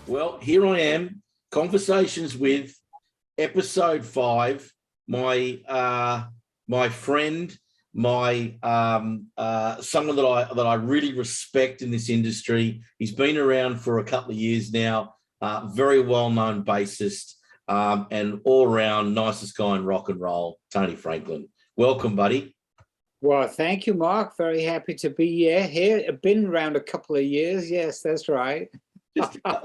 Well, here I am, conversations with episode 5. My friend, someone that I really respect in this industry. He's been around for a couple of years now. Very well-known bassist and all-around nicest guy in rock and roll, Tony Franklin. Welcome, buddy. Well, thank you, Mark. Very happy to be here. I've been around a couple of years. Yes, that's right. Just a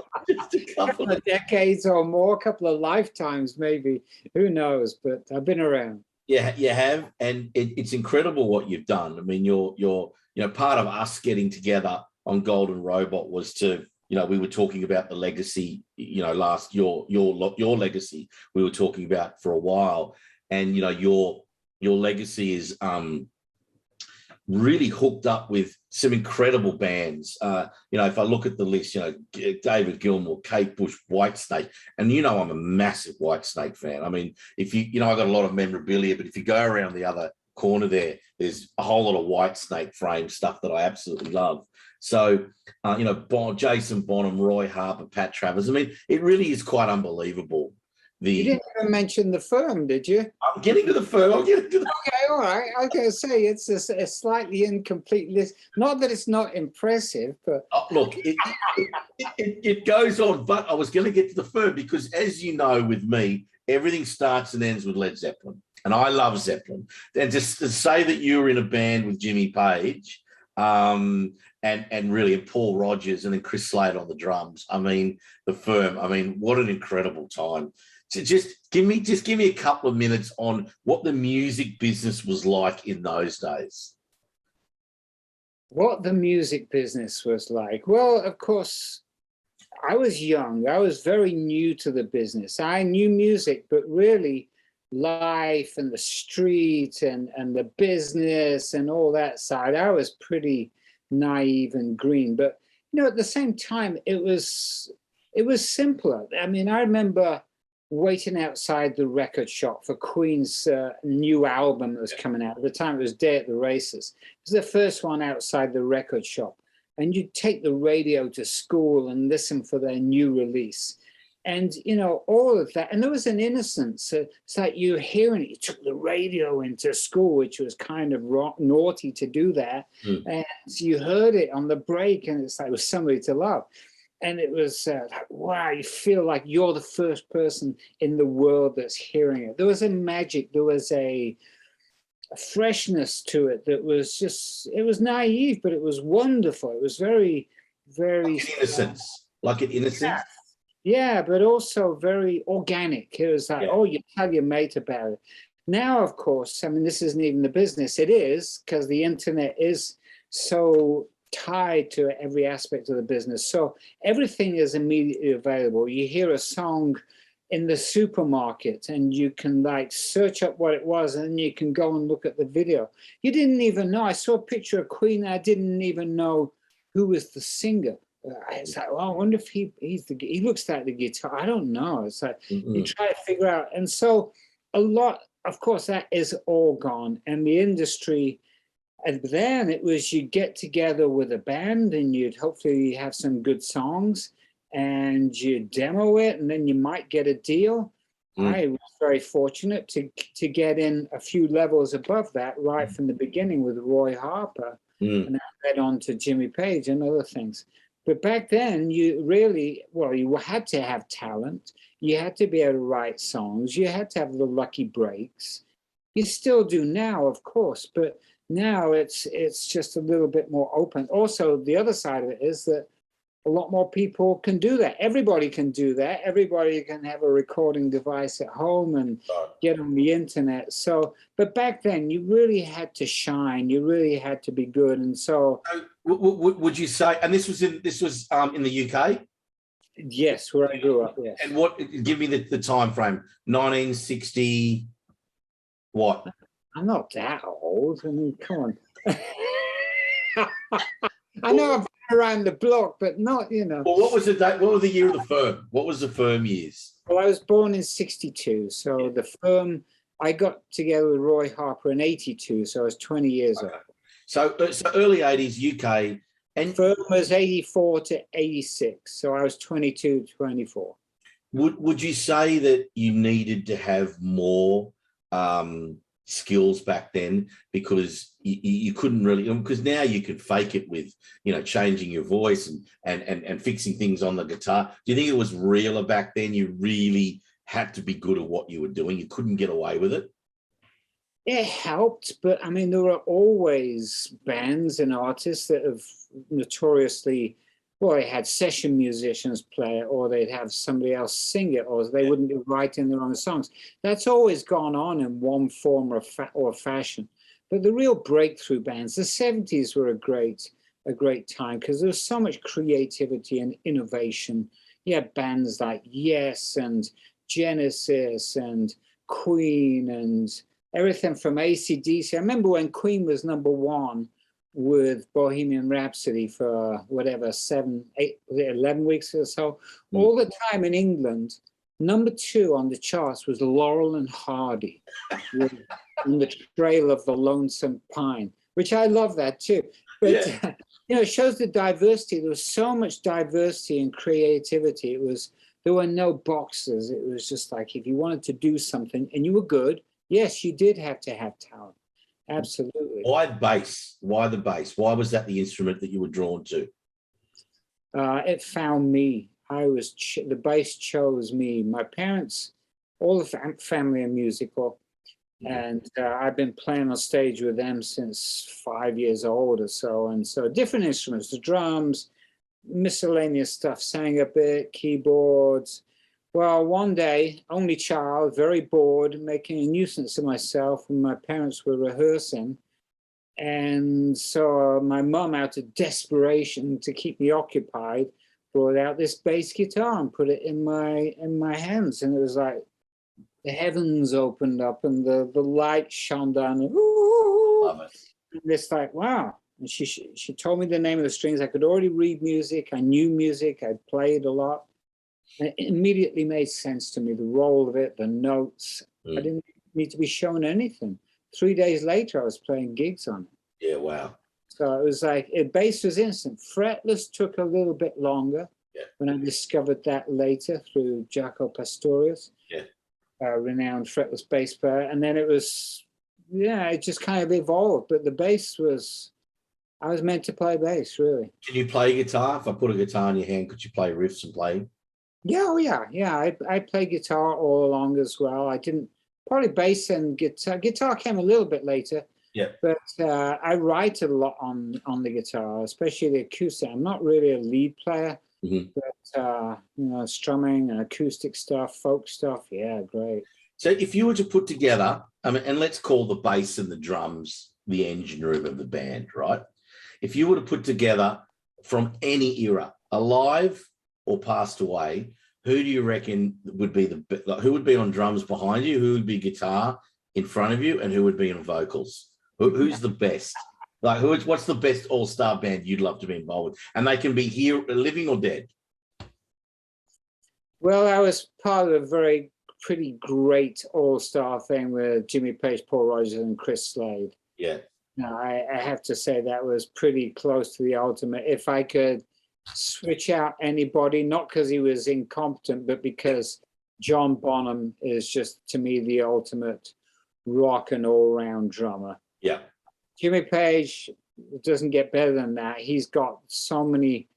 couple of decades or more, a couple of lifetimes, maybe. Who knows? But I've been around. Yeah, you have, and it's incredible what you've done. I mean, you're part of us getting together on Golden Robot was to, we were talking about the legacy, last your legacy we were talking about for a while, and your legacy is really hooked up with some incredible bands. If I look at the list, David Gilmour, Kate Bush, Whitesnake, and I'm a massive Whitesnake fan. I mean, if I got a lot of memorabilia, but if you go around the other corner there's a whole lot of Whitesnake frame stuff that I absolutely love. So, Jason Bonham, Roy Harper, Pat Travers. I mean, it really is quite unbelievable. You didn't even mention the firm, did you? I'm getting to the firm. Okay, all right. I was going to say it's a slightly incomplete list. Not that it's not impressive, but look, it goes on. But I was going to get to the firm because, as you know, with me, everything starts and ends with Led Zeppelin, and I love Zeppelin. And just to say that you were in a band with Jimmy Page, and really Paul Rodgers, and then Chris Slade on the drums. I mean, the firm. I mean, what an incredible time. So just give me a couple of minutes on what the music business was like in those days. What the music business was like? Well, of course, I was young. I was very new to the business. I knew music, but really life and the street and the business and all that side, I was pretty naive and green. But, at the same time, it was simpler. I mean, I remember waiting outside the record shop for Queen's new album that was coming out. At the time, it was Day at the Races. It was the first one outside the record shop. And you'd take the radio to school and listen for their new release. And, all of that. And there was an innocence. It's like you were hearing it. You took the radio into school, which was kind of naughty to do that. And you heard it on the break, and it's like it was somebody to love. And it was like, wow, you feel like you're the first person in the world that's hearing it. There was a magic, there was a freshness to it that was just, it was naive, but it was wonderful. It was very, very... Like an innocence? Yeah, but also very organic. It was like, oh, you tell your mate about it. Now, of course, I mean, this isn't even the business. It is, because the internet is so tied to every aspect of the business. So everything is immediately available. You hear a song in the supermarket and you can search up what it was, and you can go and look at the video. You didn't even know. I saw a picture of Queen. I didn't even know who was the singer. It's like, well, I wonder if he looks like the guitar. I don't know. It's like you try to figure out. And so a lot, of course, that is all gone. And the industry, and then it was you'd get together with a band and you'd hopefully have some good songs and you'd demo it, and then you might get a deal. I was very fortunate to get in a few levels above that right from the beginning with Roy Harper, and I led on to Jimmy Page and other things. But back then, you had to have talent. You had to be able to write songs. You had to have the lucky breaks. You still do now, of course, but now it's just a little bit more open. Also, the other side of it is that a lot more people can do that. Everybody can do that. Everybody can have a recording device at home and get on the internet. So, but back then, you really had to shine. You really had to be good. And so, would you say? And this was in the UK. Yes, where I grew up. Yes. And what? Give me the time frame. 1960. What? I'm not that old. I mean, come on. I know I've been around the block, but not, Well, what was the date? What was the year of the firm? What was the firm years? Well, I was born in 62. So the firm, I got together with Roy Harper in 82. So I was 20 years old. So early 80s UK, And Firm was 84 to 86, so I was 22, 24. would you say that you needed to have more skills back then because you couldn't really, because now you could fake it with, you know, changing your voice and fixing things on the guitar. Do you think it was realer back then? You really had to be good at what you were doing. You couldn't get away with it. It helped, but I mean, there are always bands and artists that have notoriously, well, they had session musicians play it, or they'd have somebody else sing it, or they wouldn't be writing their own songs. That's always gone on in one form or fashion. But the real breakthrough bands, the 70s were a great time because there was so much creativity and innovation. You had bands like Yes and Genesis and Queen and everything from AC/DC. I remember when Queen was #1 with Bohemian Rhapsody for whatever, 7, 8, 11 weeks or so. All the time in England, #2 on the charts was Laurel and Hardy with In the Trail of the Lonesome Pine, which I love that too. But you know, it shows the diversity. There was so much diversity and creativity. There were no boxes. It was just like if you wanted to do something and you were good, yes, you did have to have talent. Absolutely. Why bass? Why the bass? Why was that the instrument that you were drawn to? It found me. The bass chose me. My parents, all the family are musical, and I've been playing on stage with them since 5 years old or so. And so different instruments, the drums, miscellaneous stuff, sang a bit, keyboards. Well, one day, only child, very bored, making a nuisance of myself when my parents were rehearsing. And so my mum, out of desperation to keep me occupied, brought out this bass guitar and put it in my hands. And it was like the heavens opened up and the light shone down. And, Love it. and it's like, wow. And she told me the name of the strings. I could already read music. I knew music. I'd played a lot. And it immediately made sense to me, the role of it, the notes. I didn't need to be shown anything. 3 days later, I was playing gigs on it. Yeah, wow. So it was like, bass was instant. Fretless took a little bit longer when I discovered that later through Jaco Pastorius, renowned fretless bass player. And then it was, it just kind of evolved. But the bass was, I was meant to play bass, really. Can you play guitar? If I put a guitar in your hand, could you play riffs and play? Yeah, oh yeah. I play guitar all along as well. I didn't, probably bass and guitar. Guitar came a little bit later. Yeah. But I write a lot on the guitar, especially the acoustic. I'm not really a lead player, but you know, strumming and acoustic stuff, folk stuff, yeah, great. So if you were to put together, I mean, and let's call the bass and the drums the engine room of the band, right? If you were to put together from any era, alive or passed away, who do you reckon would be who would be on drums behind you, who would be guitar in front of you, and who would be on vocals? Who's the best? Like, what's the best all-star band you'd love to be involved with? And they can be here, living or dead. Well, I was part of a pretty great all-star thing with Jimmy Page, Paul Rodgers, and Chris Slade. Yeah. No, I have to say that was pretty close to the ultimate. If I could switch out anybody, not because he was incompetent, but because John Bonham is just, to me, the ultimate rock and all-round drummer. Yeah. Jimmy Page doesn't get better than that. He's got so many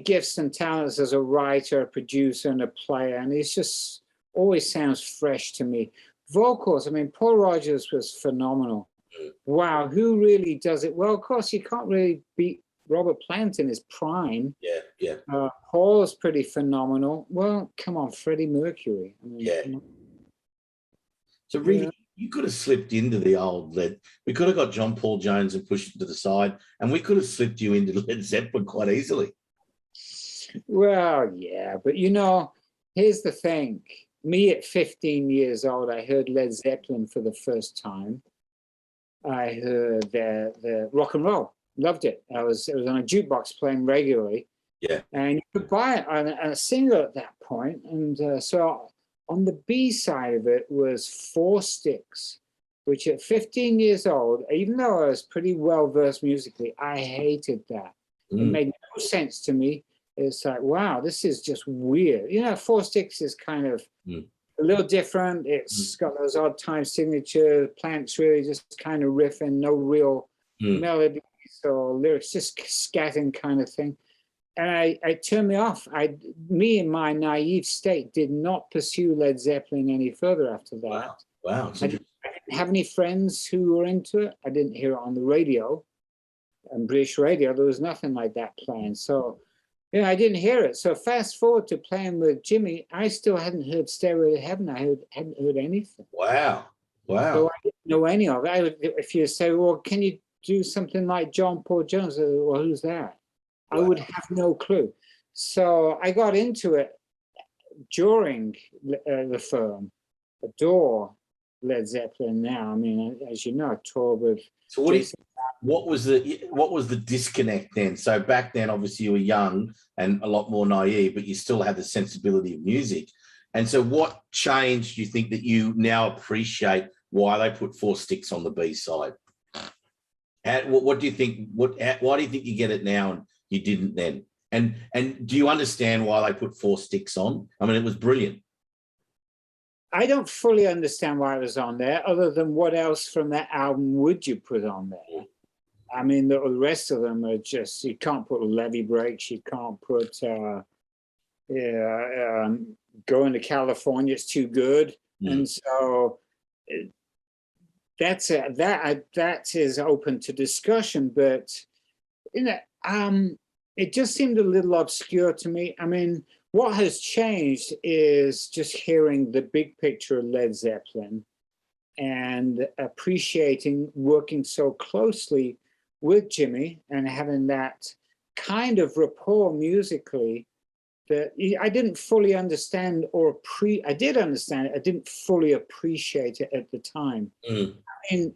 gifts and talents as a writer, a producer, and a player, and he's just always sounds fresh to me. Vocals, I mean, Paul Rodgers was phenomenal. Wow, who really does it well? Of course, you can't really beat Robert Plant in his prime. Yeah. Paul is pretty phenomenal. Well, come on, Freddie Mercury. I mean, So really, you could have slipped into the old Led. We could have got John Paul Jones and pushed it to the side, and we could have slipped you into Led Zeppelin quite easily. Well, yeah, but you know, here's the thing. Me at 15 years old, I heard Led Zeppelin for the first time. I heard the rock and roll. Loved it. It was on a jukebox playing regularly. Yeah. And you could buy it on a single at that point. And so on the B side of it was 4 sticks which at 15 years old, even though I was pretty well versed musically, I hated that. It made no sense to me. It's like, wow, this is just weird. You know, Four Sticks is kind of a little different. It's got those odd time signatures. Plant's really just kind of riffing, no real melodies or lyrics, just scatting kind of thing. And I turned me off. Me in my naive state did not pursue Led Zeppelin any further after that. Wow. I didn't have any friends who were into it. I didn't hear it on the radio. And British radio, there was nothing like that playing. So, you know, I didn't hear it. So fast forward to playing with Jimmy, I still hadn't heard Stairway to Heaven. I hadn't heard anything. Wow. So I didn't know any of it. If you say, well, can you do something like John Paul Jones? Well, who's that? I would have no clue. So I got into it during the firm. Adore Led Zeppelin now. I mean, as you know, I toured with. So what was the disconnect then? So back then, obviously, you were young and a lot more naive, but you still had the sensibility of music. And so, what changed? Do you think that you now appreciate why they put Four Sticks on the B side? What do you think? Why do you think you get it now and you didn't then? And do you understand why they put Four Sticks on? I mean, it was brilliant. I don't fully understand why it was on there, other than what else from that album would you put on there? I mean, the rest of them are just, you can't put Levee Breaks, you can't put Going to California, it's too good. And so that is open to discussion, but you know, it just seemed a little obscure to me. I mean, what has changed is just hearing the big picture of Led Zeppelin and appreciating working so closly with Jimmy and having that kind of rapport musically that I didn't fully understand, or I did understand it, I didn't fully appreciate it at the time. I mean,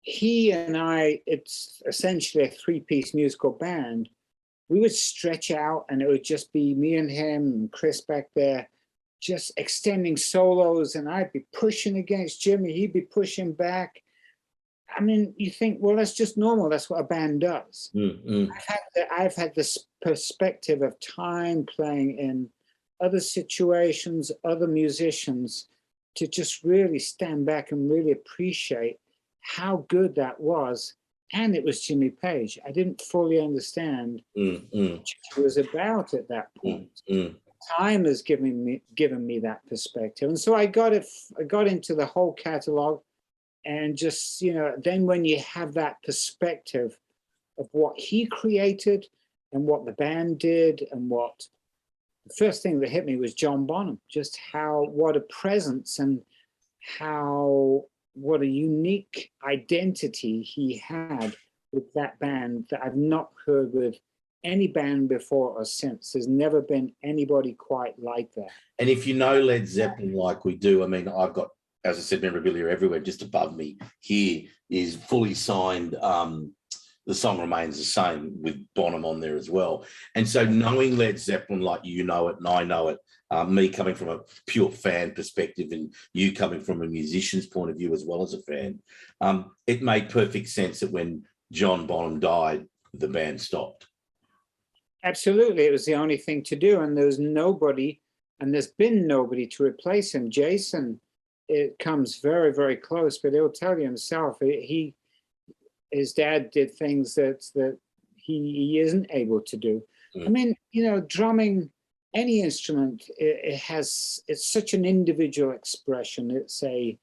he and I, it's essentially a three-piece musical band. We would stretch out and it would just be me and him and Chris back there, just extending solos, and I'd be pushing against Jimmy, he'd be pushing back. I mean, you think, well, that's just normal. That's what a band does. I've had this perspective of time playing in other situations, other musicians, to just really stand back and really appreciate how good that was. And it was Jimmy Page. I didn't fully understand what it was about at that point. Time has given me that perspective. And so I got into the whole catalog. And just, you know, then when you have that perspective of what he created and what the band did, and what the first thing that hit me was John Bonham, just what a presence and what a unique identity he had with that band that I've not heard with any band before or since. There's never been anybody quite like that. And if you know Led Zeppelin like we do, I mean, I've got, as I said, memorabilia everywhere. Just above me here is fully signed. The Song Remains the Same with Bonham on there as well. And so knowing Led Zeppelin like you know it and I know it, me coming from a pure fan perspective and you coming from a musician's point of view as well as a fan, it made perfect sense that when John Bonham died, the band stopped. Absolutely. It was the only thing to do. And there's nobody, and there's been nobody to replace him. Jason, it comes very, very close, but he'll tell you himself, his dad did things that he isn't able to do. I mean, you know, drumming, any instrument, it's such an individual expression. It's a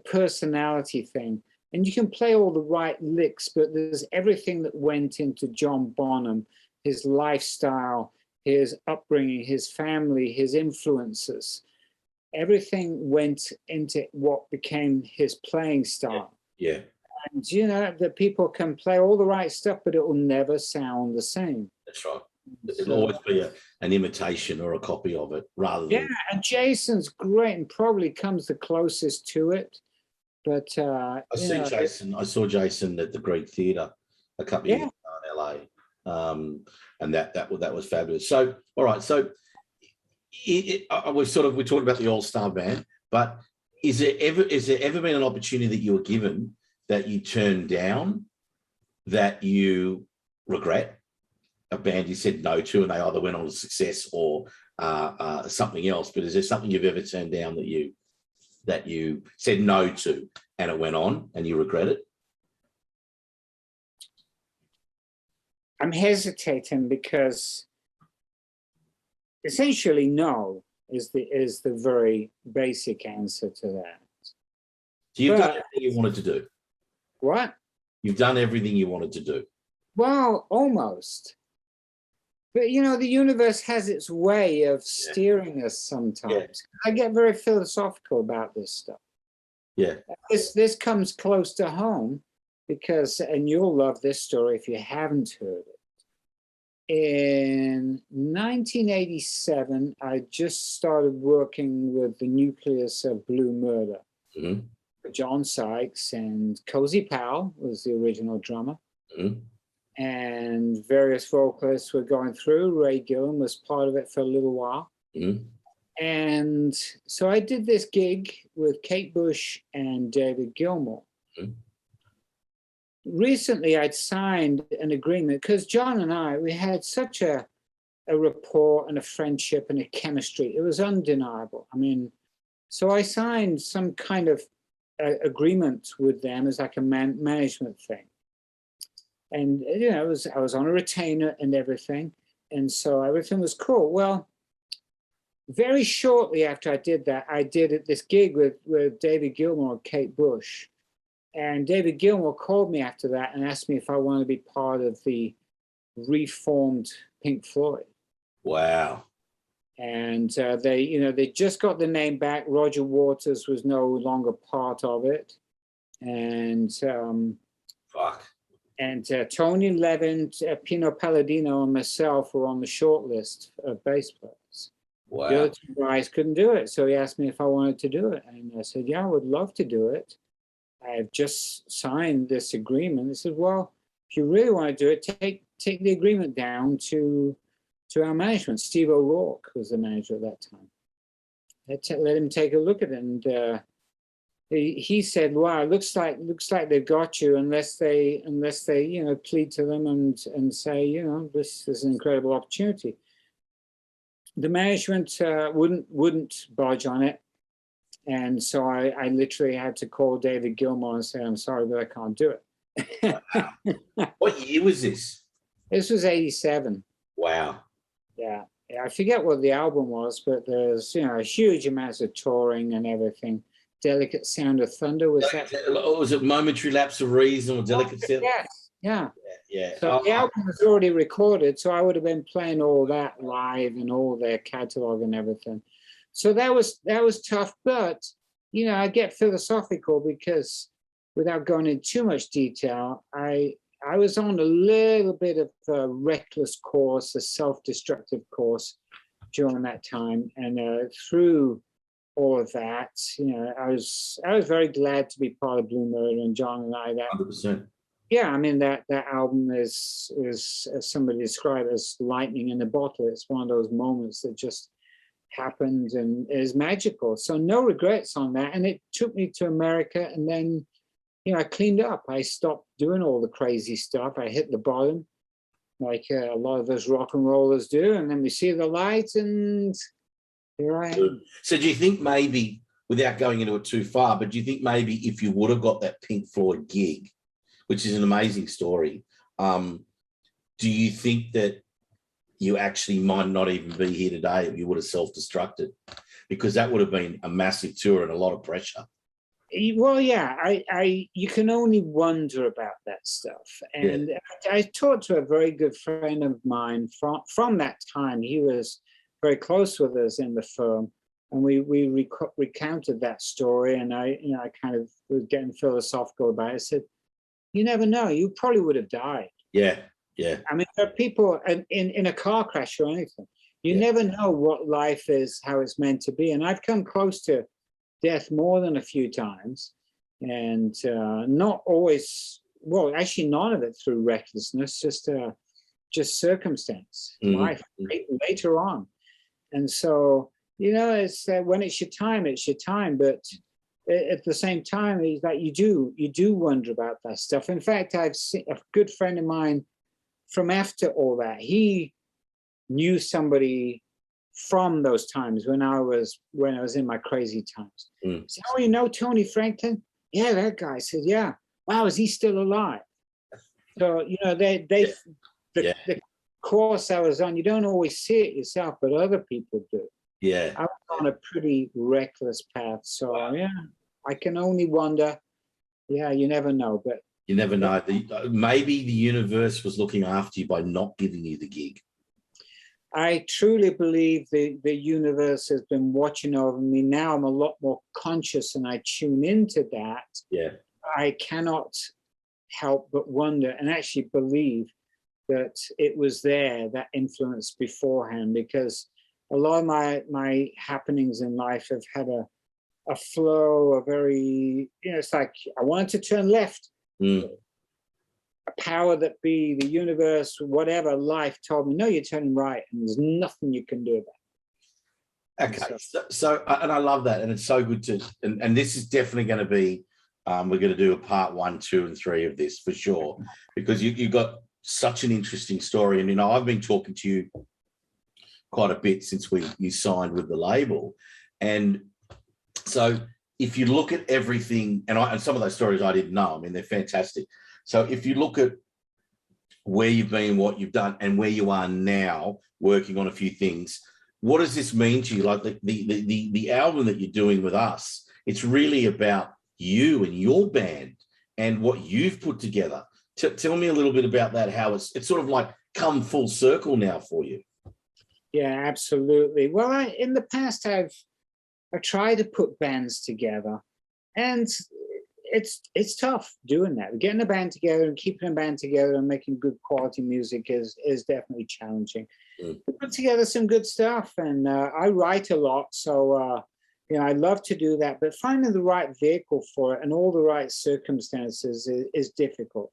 personality thing. And you can play all the right licks, but there's everything that went into John Bonham, his lifestyle, his upbringing, his family, his influences. Everything went into what became his playing style. Yeah. And you know, that people can play all the right stuff, but it will never sound the same. That's right. It'll always be an imitation or a copy of it rather than... Yeah, and Jason's great and probably comes the closest to it. But I saw Jason at the Greek Theatre a couple of years ago in LA. And that was fabulous. So, all right, so we talked about the All-Star Band, but Is there ever been an opportunity that you were given that you turned down, that you regret? A band you said no to, and they either went on to success or something else. But is there something you've ever turned down that you said no to, and it went on, and you regret it? I'm hesitating because essentially no is the very basic answer to that. So you've done everything you wanted to do. What? You've done everything you wanted to do. Well, almost. But you know, the universe has its way of steering us sometimes. Yeah. I get very philosophical about this stuff. Yeah. This comes close to home because, and you'll love this story if you haven't heard it. In 1987, I just started working with the nucleus of Blue Murder. Mm-hmm. John Sykes and Cozy Powell was the original drummer. Mm-hmm. And various vocalists were going through. Ray Gillen was part of it for a little while. Mm-hmm. And so I did this gig with Kate Bush and David Gilmour. Mm-hmm. Recently, I'd signed an agreement because John and I, we had such a rapport and a friendship and a chemistry. It was undeniable. I mean, so I signed some kind of agreement with them as like a management thing. And, you know, I was on a retainer and everything. And so everything was cool. Well, very shortly after I did that, I did this gig with David Gilmour and Kate Bush. And David Gilmour called me after that and asked me if I wanted to be part of the reformed Pink Floyd. Wow. And they just got the name back. Roger Waters was no longer part of it. And And Tony Levin, Pino Palladino, and myself were on the short list of bass players. Wow. The other two guys couldn't do it. So he asked me if I wanted to do it. And I said, yeah, I would love to do it. I've just signed this agreement. He said, well, if you really want to do it, take the agreement down to our management. Steve O'Rourke was the manager at that time. Let him take a look at it. And he said, wow, it looks like they've got you unless they plead to them and say, this is an incredible opportunity. The management wouldn't budge on it. And so I literally had to call David Gilmour and say, I'm sorry, but I can't do it. Wow. What year was this? This was 87. Wow. Yeah. I forget what the album was, but there's, a huge amounts of touring and everything. Delicate Sound of Thunder, was that? Was it Momentary Lapse of Reason or Delicate Sound? Yes, yeah. So the album was already recorded, so I would have been playing all that live and all their catalog and everything. So that was tough, but I get philosophical because without going into too much detail, I was on a little bit of a reckless course, a self-destructive course during that time, and through all of that, I was very glad to be part of Blue Murder, and John and I. That 100%. Yeah, I mean that album is as somebody described as lightning in a bottle. It's one of those moments that just happened and is magical. So no regrets on that. And it took me to America, and then I cleaned up. I stopped doing all the crazy stuff. I hit the bottom, like a lot of us rock and rollers do, and then we see the light, and here I am. So do you think maybe, without going into it too far, but do you think maybe if you would have got that Pink Floyd gig, which is an amazing story, do you think that you actually might not even be here today if you would have self-destructed? Because that would have been a massive tour and a lot of pressure. Well, yeah, you can only wonder about that stuff. And I talked to a very good friend of mine from that time. He was very close with us in the firm, and we recounted that story. And I kind of was getting philosophical about it. I said, you never know. You probably would have died. Yeah. I mean, there are people in a car crash or anything. You never know what life is, how it's meant to be. And I've come close to death more than a few times, and not always. Well, actually, none of it through recklessness, just circumstance, life later on. And so, it's when it's your time, it's your time. But at the same time, it's like you do wonder about that stuff. In fact, I've seen a good friend of mine from after all that. He knew somebody from those times when I was in my crazy times. So, oh, you know Tony Franklin? Yeah, that guy. I said, yeah. Wow, is he still alive? So, you know, the course I was on, you don't always see it yourself, but other people do. Yeah. I was on a pretty reckless path. So, yeah, I can only wonder. Yeah, you never know. But you never know. Maybe the universe was looking after you by not giving you the gig. I truly believe the universe has been watching over me. Now I'm a lot more conscious and I tune into that. Yeah. I cannot help but wonder and actually believe that it was there, that influence beforehand, because a lot of my happenings in life have had a flow, a very, you know, it's like I wanted to turn left. A power that be, the universe, whatever, life told me, no, you're turning right, and there's nothing you can do about it. Okay, so and I love that, and it's so good to, and this is definitely going to be, we're going to do a part 1, 2, and 3 of this for sure, because you got such an interesting story, and you know I've been talking to you quite a bit since you signed with the label, and so if you look at everything, and some of those stories I didn't know, I mean they're fantastic. So if you look at where you've been, what you've done, and where you are now, working on a few things, what does this mean to you? Like the album that you're doing with us, it's really about you and your band and what you've put together. Tell me a little bit about that, how it's sort of like come full circle now for you. Yeah, absolutely. Well, in the past, I've tried to put bands together, and it's tough doing that. Getting a band together and keeping a band together and making good quality music is definitely challenging. We put together some good stuff, and I write a lot, so you know I love to do that. But finding the right vehicle for it and all the right circumstances is difficult.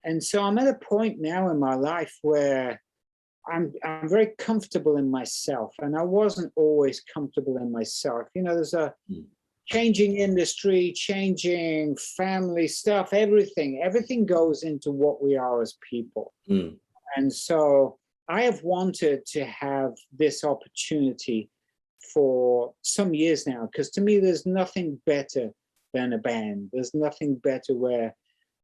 And so I'm at a point now in my life where I'm very comfortable in myself, and I wasn't always comfortable in myself. You know, there's a changing industry, changing family stuff, everything goes into what we are as people. And so I have wanted to have this opportunity for some years now, because to me, there's nothing better than a band. There's nothing better where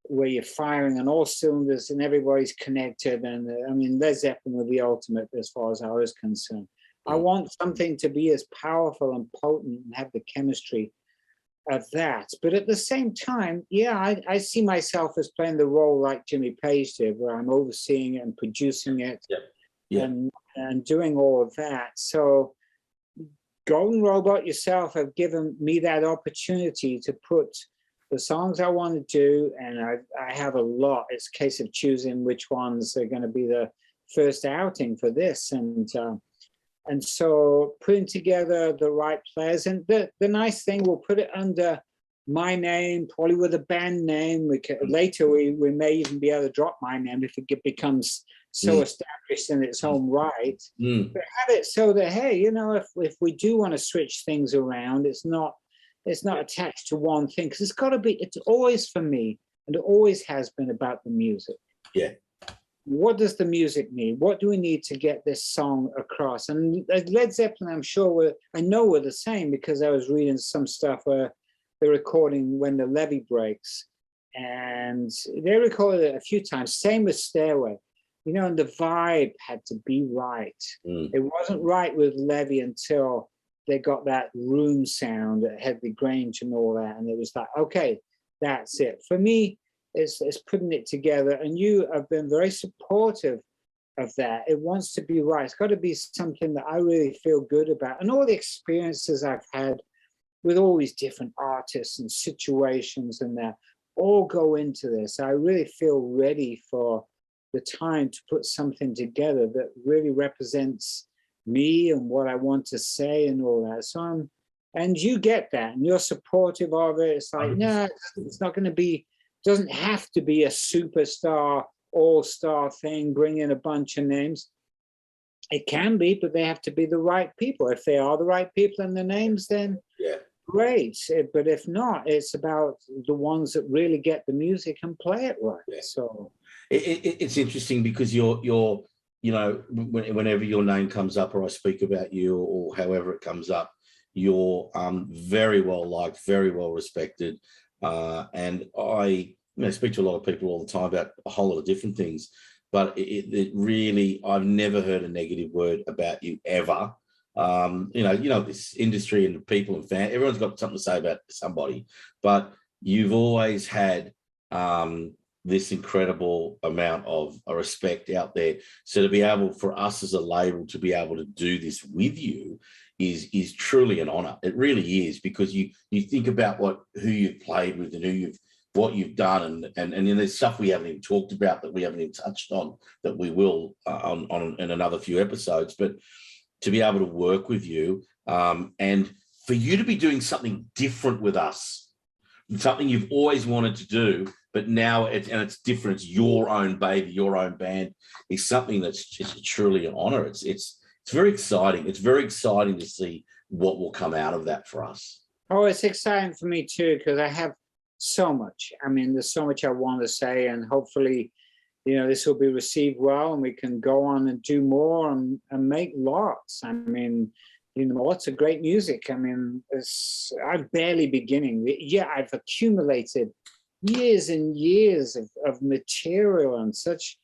you're firing on all cylinders and everybody's connected. And I mean, Led Zeppelin were the ultimate as far as I was concerned. I want something to be as powerful and potent and have the chemistry of that. But at the same time, yeah, I see myself as playing the role like Jimmy Page did, where I'm overseeing it and producing it and doing all of that. So Golden Robot yourself have given me that opportunity to put the songs I want to do, and I have a lot. It's a case of choosing which ones are going to be the first outing for this. And so putting together the right players, and the nice thing, we'll put it under my name, probably with a band name. Later we may even be able to drop my name if it becomes so established in its own right. But have it so that, hey, you know, if we do want to switch things around, it's not attached to one thing, because it's always for me, and it always has been about the music. Yeah. What does the music need? What do we need to get this song across? And Led Zeppelin, I'm sure I know we're the same, because I was reading some stuff where they're recording When the Levee Breaks, and they recorded it a few times. Same with Stairway, you know, and the vibe had to be right. It wasn't right with Levee until they got that room sound at Headley Grange and all that, and it was like, okay, that's it. For me, it's putting it together, and you have been very supportive of that. It wants to be right. It's got to be something that I really feel good about. And all the experiences I've had with all these different artists and situations and that all go into this. I really feel ready for the time to put something together that really represents me and what I want to say and all that. So and you get that, and you're supportive of it. It's like, no, it's not going to be, doesn't have to be a superstar, all-star thing, bring in a bunch of names. It can be, but they have to be the right people. If they are the right people and the names, then great. But if not, it's about the ones that really get the music and play it right. Yeah. So it's interesting because you're you know, whenever your name comes up or I speak about you or however it comes up, you're very well liked, very well respected. And I speak to a lot of people all the time about a whole lot of different things, but it really, I've never heard a negative word about you ever. This industry and people and fans, everyone's got something to say about somebody, but you've always had this incredible amount of respect out there. So to be able, for us as a label, to be able to do this with you is truly an honor. It really is, because you think about who you've played with and what you've done, and then there's stuff we haven't even talked about that we haven't even touched on that we will on in another few episodes. But to be able to work with you and for you to be doing something different with us, something you've always wanted to do, but now it's different. It's your own baby, your own band, is something that's just truly an honor. It's very exciting. It's very exciting to see what will come out of that for us. Oh, it's exciting for me too, because I have so much. I mean, there's so much I want to say, and hopefully, this will be received well, and we can go on and do more and make lots. I mean, lots of great music. I mean, I'm barely beginning. Yeah, I've accumulated years and years of material and such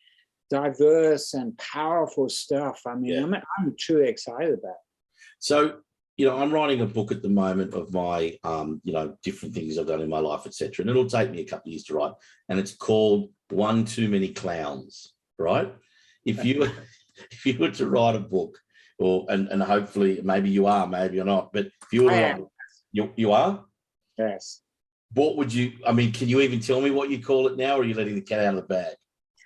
diverse and powerful stuff. I mean, yeah. I'm truly excited about it. So, I'm writing a book at the moment of my, different things I've done in my life, etc. And it'll take me a couple of years to write. And it's called One Too Many Clowns, right? If you were to write a book, and hopefully maybe you are, maybe you're not, but if you were to write, you are? Yes. What would you, can you even tell me what you call it now, or are you letting the cat out of the bag?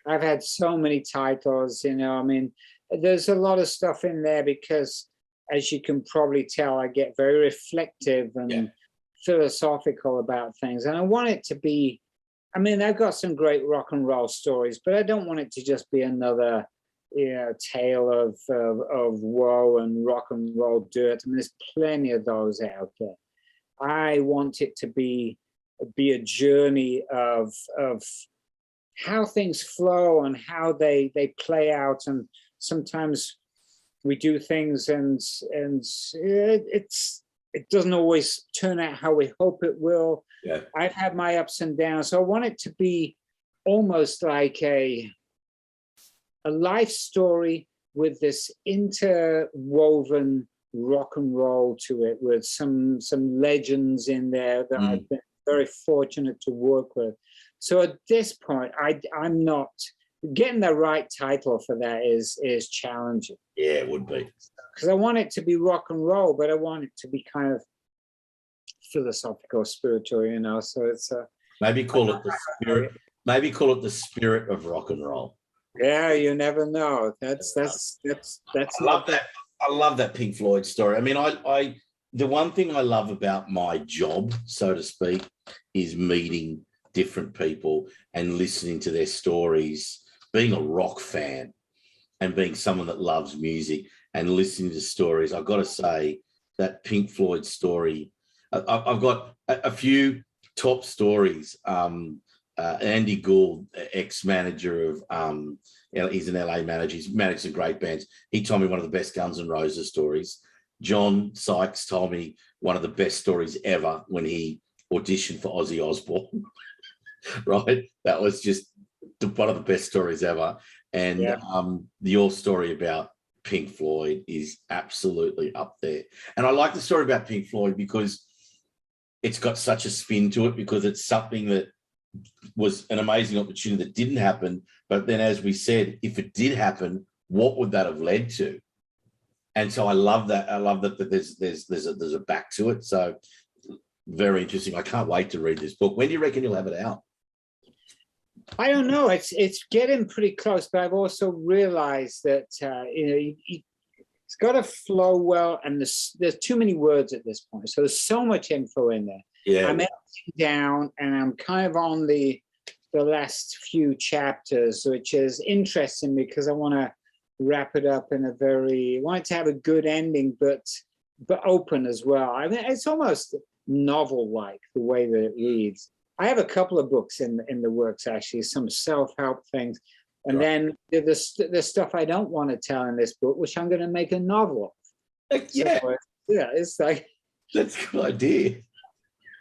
I've had so many titles, there's a lot of stuff in there because, as you can probably tell, I get very reflective and philosophical about things. And I want it to be, I've got some great rock and roll stories, but I don't want it to just be another, tale of woe and rock and roll dirt. There's plenty of those out there. I want it to be a journey of how things flow and how they play out. And sometimes we do things and it doesn't always turn out how we hope it will. Yeah. I've had my ups and downs. So I want it to be almost like a life story with this interwoven rock and roll to it, with some legends in there that I've been very fortunate to work with. So at this point, I'm not getting the right title for that is challenging. Yeah, it would be, because I want it to be rock and roll, but I want it to be kind of philosophical, spiritual. So it's maybe call it the spirit. Maybe call it the spirit of rock and roll. Yeah, you never know. That's I love that. I love that Pink Floyd story. The one thing I love about my job, so to speak, is meeting different people and listening to their stories, being a rock fan and being someone that loves music and listening to stories. I've got to say that Pink Floyd story, I've got a few top stories. Andy Gould, ex-manager of, he's an LA manager. He's managed some great bands. He told me one of the best Guns N' Roses stories. John Sykes told me one of the best stories ever when he auditioned for Ozzy Osbourne. Right? That was just one of the best stories ever. And your story about Pink Floyd is absolutely up there. And I like the story about Pink Floyd because it's got such a spin to it, because it's something that was an amazing opportunity that didn't happen. But then, as we said, if it did happen, what would that have led to? And so I love that. I love that there's a back to it. So very interesting. I can't wait to read this book. When do you reckon you'll have it out? I don't know. It's getting pretty close, but I've also realized that it's got to flow well, and there's too many words at this point. So there's so much info in there. Yeah, I'm editing down, and I'm kind of on the last few chapters, which is interesting because I want to wrap it up in I want it to have a good ending, but open as well. It's almost novel-like, the way that it reads. I have a couple of books in the works, actually, some self-help things. And then the stuff I don't want to tell in this book, which I'm going to make a novel of. Yeah. So, yeah, it's like... That's a good idea.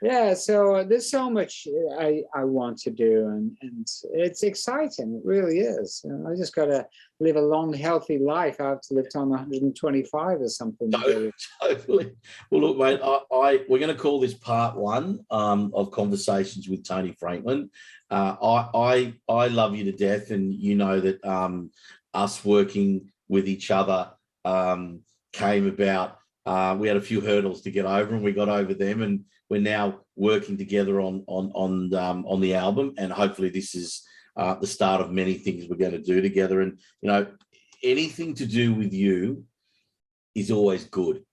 Yeah, so there's so much I want to do, and it's exciting. It really is. You know, I just got to live a long, healthy life. I have to live to 125 or something. Totally. Well, look, mate, we're going to call this part one of Conversations with Tony Franklin. I love you to death, and you know that us working with each other came about. We had a few hurdles to get over, and we got over them, and we're now working together on the album, and hopefully this is the start of many things we're going to do together. And you know, anything to do with you is always good,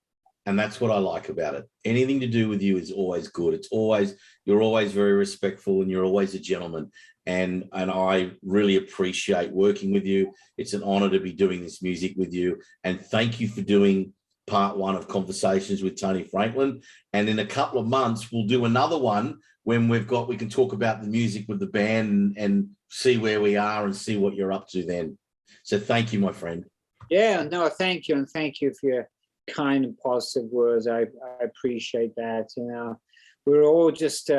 and that's what I like about it. Anything to do with you is always good. You're always very respectful, and you're always a gentleman. And I really appreciate working with you. It's an honor to be doing this music with you, and thank you for doing part one of Conversations with Tony Franklin. And in a couple of months, we'll do another one when we can talk about the music with the band and see where we are and see what you're up to then. So thank you, my friend. Yeah, no, thank you. And thank you for your kind and positive words. I appreciate that. You know, we're all just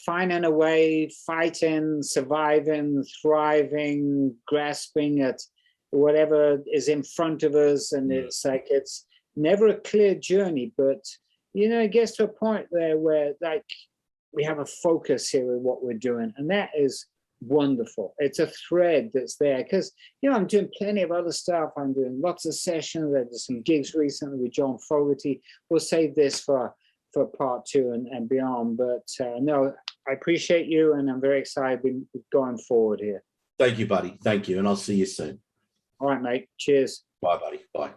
finding a way, fighting, surviving, thriving, grasping at whatever is in front of us. And it's like, it's never a clear journey, but you know, it gets to a point there where like we have a focus here with what we're doing, and that is wonderful. It's a thread that's there, because you know, I'm doing plenty of other stuff. I'm doing lots of sessions. I did some gigs recently with John Fogerty. We'll save this for part two and beyond, but no, I appreciate you, and I'm very excited going forward here. Thank you, buddy. Thank you, and I'll see you soon. All right, mate. Cheers. Bye, buddy. Bye.